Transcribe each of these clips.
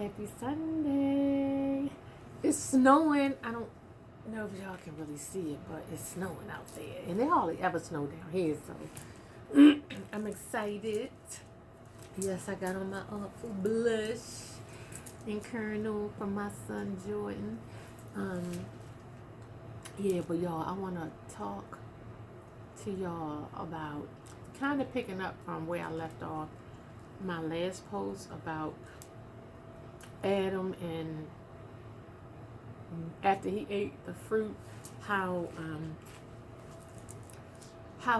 Happy Sunday. It's snowing. I don't know if y'all can really see it, but it's snowing out there. And it hardly ever snow down here, so I'm excited. Yes, I got on my awful blush and kernel from my son Jordan. Yeah, but y'all, I want to talk to y'all about kind of picking up from where I left off my last post about Adam, and after he ate the fruit, how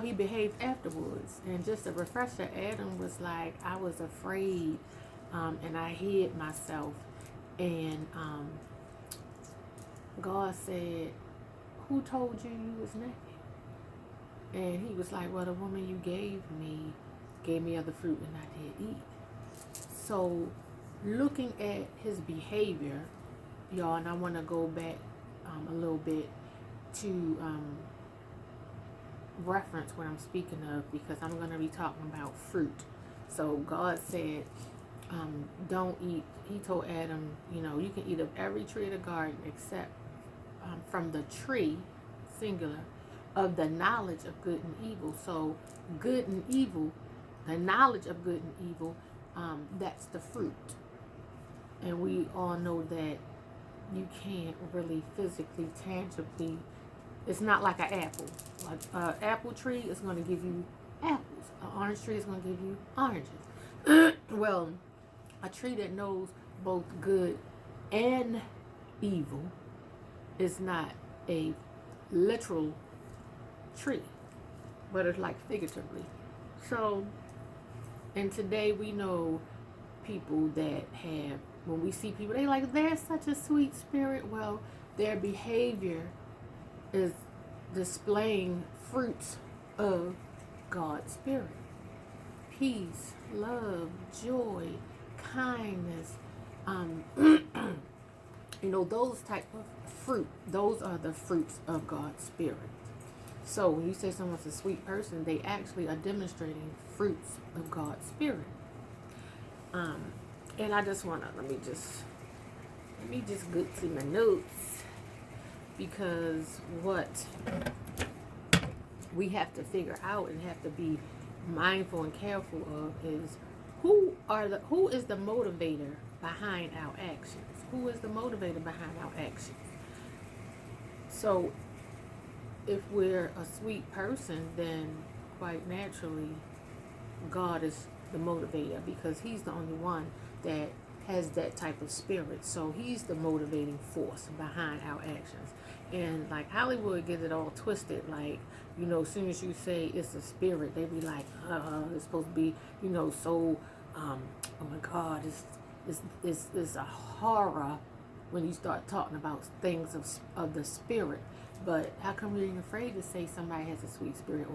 he behaved afterwards. And just a refresher, Adam was like, I was afraid, and I hid myself. And God said, who told you you was naked? And he was like, well, the woman you gave me of the fruit and I did eat. So looking at his behavior, y'all, and I want to go back a little bit to reference what I'm speaking of, because I'm going to be talking about fruit. So God said, don't eat. He told Adam, you can eat of every tree of the garden except from the tree, singular, of the knowledge of good and evil. So good and evil, the knowledge of good and evil, that's the fruit. And we all know that you can't really physically, tangibly, it's not like an apple. Like an apple tree is going to give you apples. An orange tree is going to give you oranges. Well, a tree that knows both good and evil is not a literal tree, but it's like figuratively. So, and today we know people that have, when we see people, they like, they're such a sweet spirit. Well, their behavior is displaying fruits of God's spirit. Peace, love, joy, kindness, those type of fruit. Those are the fruits of God's spirit. So when you say someone's a sweet person, they actually are demonstrating fruits of God's spirit. And I just wanna let me just go to my notes, because what we have to figure out and have to be mindful and careful of is who is the motivator behind our actions? Who is the motivator behind our actions? So if we're a sweet person, then quite naturally God is the motivator, because he's the only one that has that type of spirit. So he's the motivating force behind our actions. And like Hollywood gets it all twisted, like, as soon as you say it's a spirit, they be like, it's supposed to be, so oh my God, it's a horror when you start talking about things of the spirit. But how come you're afraid to say somebody has a sweet spirit,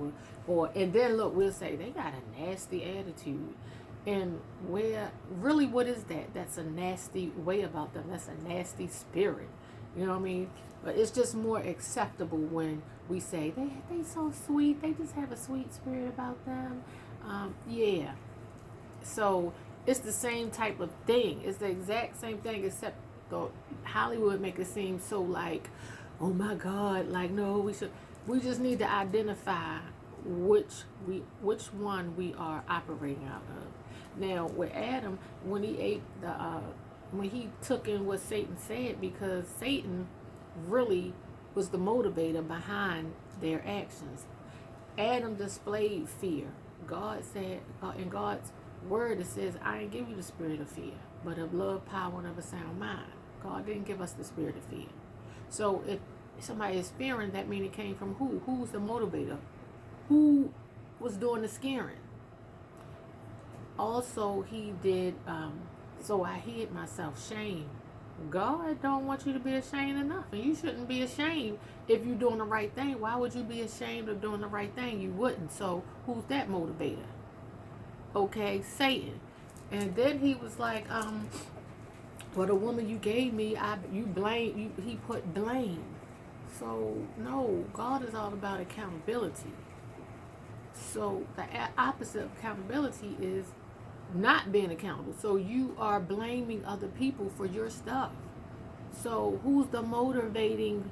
or and then look, we'll say they got a nasty attitude. And what is that? That's a nasty way about them. That's a nasty spirit. You know what I mean? But it's just more acceptable when we say they so sweet. They just have a sweet spirit about them. Yeah. So it's the same type of thing. It's the exact same thing, except Hollywood make it seem so like, oh my God, like, no, we just need to identify which one we are operating out of. Now with Adam, when he ate when he took in what Satan said, because Satan really was the motivator behind their actions. Adam displayed fear. God said, in God's word, it says, I didn't give you the spirit of fear, but of love, power, and of a sound mind. God didn't give us the spirit of fear. So if somebody is fearing, that means it came from who? Who's the motivator? Who was doing the scaring? Also, he did, so I hid myself. Shame. God don't want you to be ashamed enough. And you shouldn't be ashamed if you're doing the right thing. Why would you be ashamed of doing the right thing? You wouldn't. So who's that motivator? Okay, Satan. And then he was like, well, the woman you gave me, he put blame. So no, God is all about accountability. So the opposite of accountability is not being accountable. So you are blaming other people for your stuff. So who's motivating?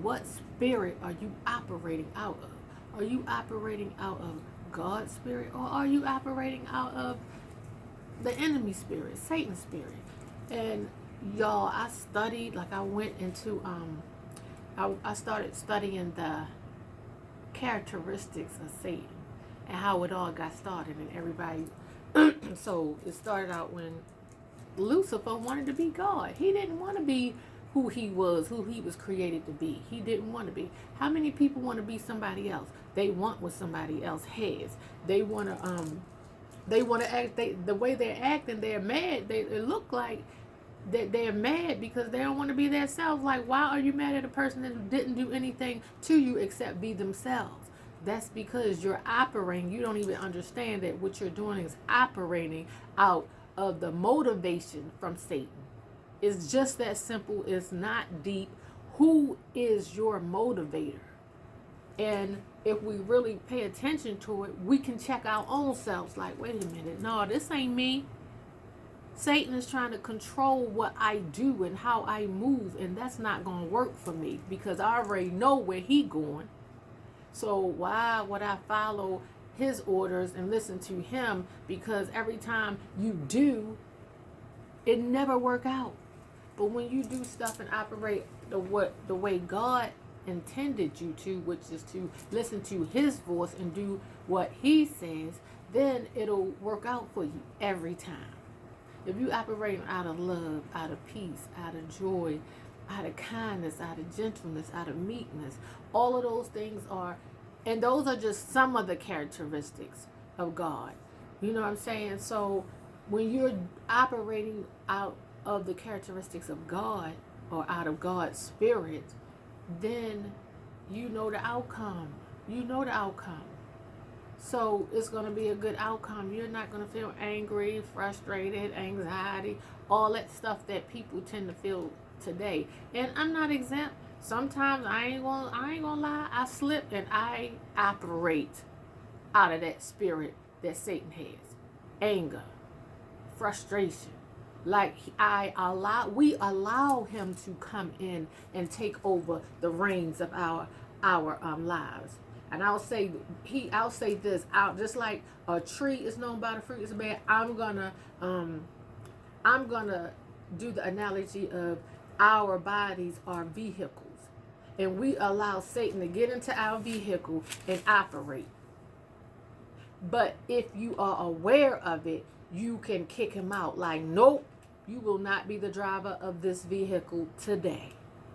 What spirit are you operating out of? Are you operating out of God's spirit, or are you operating out of the enemy spirit, Satan's spirit? And y'all, I studied, like I went into I started studying the characteristics of Satan and how it all got started, and everybody so it started out when Lucifer wanted to be God. He didn't want to be who he was created to be. He didn't want to be. How many people want to be somebody else? They want what somebody else has. They want to act, the way they're acting, they're mad. It look like that they're mad because they don't want to be themselves. Like, why are you mad at a person that didn't do anything to you except be themselves? That's because you're operating. You don't even understand that what you're doing is operating out of the motivation from Satan. It's just that simple. It's not deep. Who is your motivator? And if we really pay attention to it, we can check our own selves. Like, wait a minute, no, this ain't me. Satan is trying to control what I do and how I move, and that's not going to work for me because I already know where he going. So why would I follow his orders and listen to him? Because every time you do, it never work out. But when you do stuff and operate the way God intended you to, which is to listen to his voice and do what he says, then it'll work out for you every time. If you operate out of love, out of peace, out of joy, out of kindness, out of gentleness, out of meekness, all of those things are, and those are just some of the characteristics of God. You know what I'm saying? So when you're operating out of the characteristics of God or out of God's spirit, then you know the outcome. You know the outcome. So it's going to be a good outcome. You're not going to feel angry, frustrated, anxiety, all that stuff that people tend to feel today. And I'm not exempt. Sometimes I ain't gonna lie, I slip and I operate out of that spirit that Satan has. Anger, frustration. Like we allow him to come in and take over the reins of our lives. And I'll say this out, just like a tree is known by the fruit it's bear. I'm gonna do the analogy of our bodies are vehicles, and we allow Satan to get into our vehicle and operate. But if you are aware of it, you can kick him out. Like, nope, you will not be the driver of this vehicle today.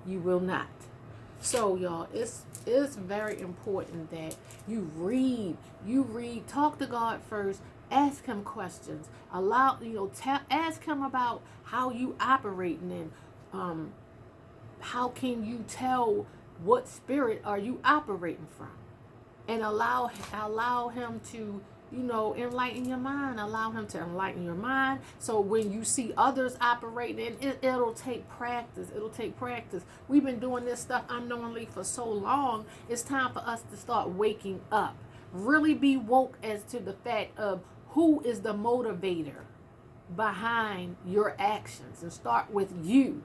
You will not. So, y'all, it's very important that you read, talk to God first, ask him questions, ask him about how you operating, and how can you tell what spirit are you operating from, and allow him to enlighten your mind. Allow him to enlighten your mind. So when you see others operating, it'll take practice. We've been doing this stuff unknowingly for so long. It's time for us to start waking up. Really be woke as to the fact of who is the motivator behind your actions, and start with you.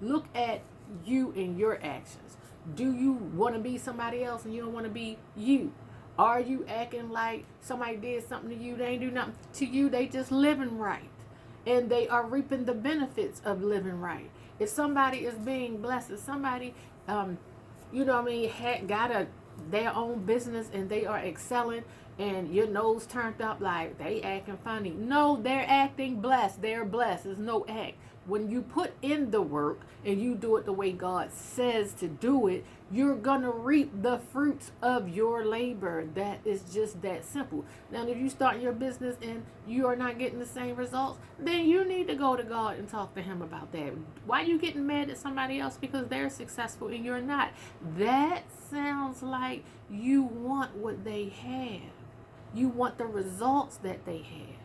Look at you and your actions. Do you want to be somebody else and you don't want to be you? Are you acting like somebody did something to you? They ain't do nothing to you. They just living right. And they are reaping the benefits of living right. If somebody is being blessed, if somebody, got their own business and they are excelling, and your nose turned up like they acting funny. No, they're acting blessed. They're blessed. There's no act. When you put in the work and you do it the way God says to do it, you're going to reap the fruits of your labor. That is just that simple. Now, if you start your business and you are not getting the same results, then you need to go to God and talk to him about that. Why are you getting mad at somebody else because they're successful and you're not? That sounds like you want what they have. You want the results that they have.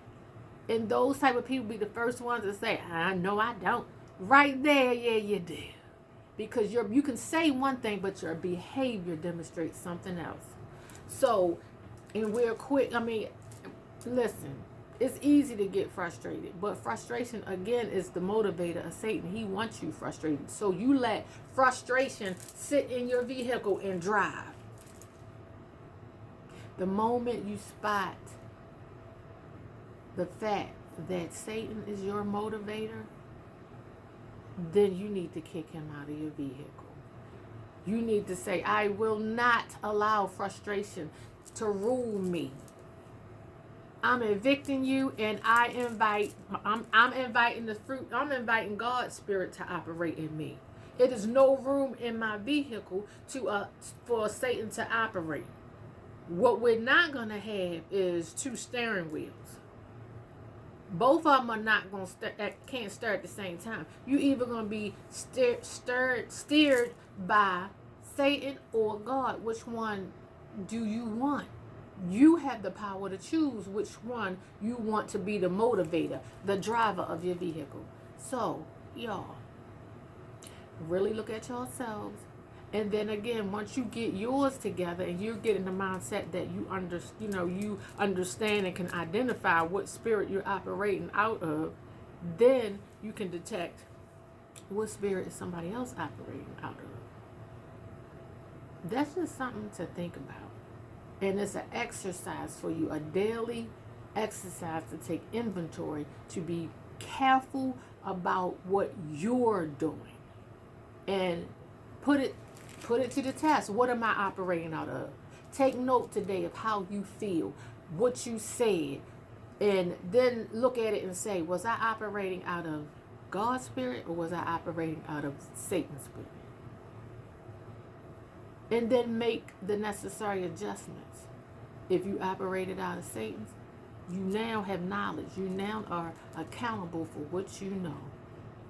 And those type of people be the first ones to say, no, I don't. Right there, yeah, you do. Because you can say one thing, but your behavior demonstrates something else. So, and we're quick, Listen, it's easy to get frustrated, but frustration again is the motivator of Satan. He wants you frustrated, so you let frustration sit in your vehicle and drive. The moment you spot the fact that Satan is your motivator, then you need to kick him out of your vehicle. You need to say, I will not allow frustration to rule me. I'm evicting you, and I'm inviting the fruit. I'm inviting God's spirit to operate in me. It is no room in my vehicle for Satan to operate. What we're not gonna have is two steering wheels. Both of them are not gonna can't start at the same time. You either gonna be steered by Satan or God. Which one do you want? You have the power to choose which one you want to be the motivator, the driver of your vehicle. So, y'all, really look at yourselves. And then again, once you get yours together and you're getting the mindset that you understand and can identify what spirit you're operating out of, then you can detect what spirit is somebody else operating out of. That's just something to think about. And it's an exercise for you, a daily exercise to take inventory, to be careful about what you're doing. And put it to the test. What am I operating out of? Take note today of how you feel, what you said, and then look at it and say, was I operating out of God's spirit or was I operating out of Satan's spirit? And then make the necessary adjustments. If you operated out of Satan's, you now have knowledge. You now are accountable for what you know.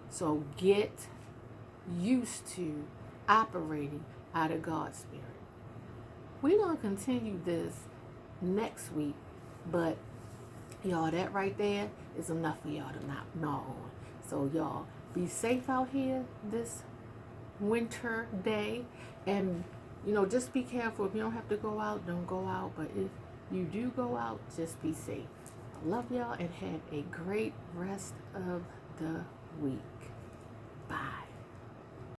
So get used to operating out of God's spirit. We're going to continue this next week, but y'all, that right there is enough for y'all to not gnaw on. So y'all, be safe out here this winter day, and just be careful. If you don't have to go out, don't go out. But if you do go out, just be safe. I love y'all and have a great rest of the week.